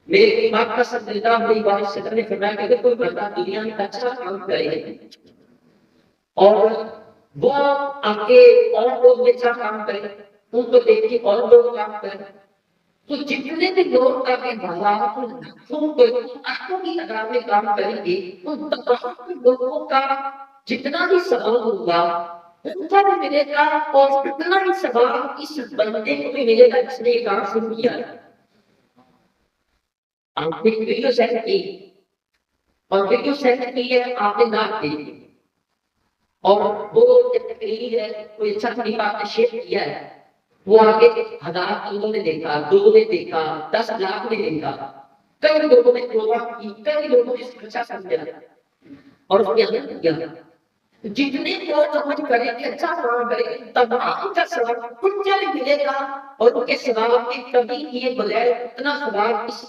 मेरे दिमाग का संजीदा हुई बात सदर ने फरमाया कि अगर कोई बंदा दुनिया में अच्छा काम करे और वो आगे और लोग भी अच्छा काम करें, उनको देख के और लोग काम करें, तो जितने भी लोग आगे बाजारों में लाखों लाखों की तादाद में काम करेंगे, तो तमाम लोगों का जितना भी सवाब होगा, उतना भी मिलेगा और उतना ही सवाब इस बंदे को भी मिलेगा जिसने ये काम शुरू किया है। आपने वीडियो सेंड की और वीडियो सेंड की है आपने ना की और वो जब तकरीर है कोई अच्छा तरीका आपने शेयर किया है वो आगे 1000 लोगों ने देखा, 2 ने देखा, 10 लाख ने देखा, कई लोगों ने तौबा की, कई लोगों ने सोचा समझा और उसने अमल किया। जितने लोग अमल करेंगे, अच्छा काम करेंगे, तमाम का सवाब उनको भी मिलेगा और उनके सवाब की कमी किए बगैर उतना सवाब इस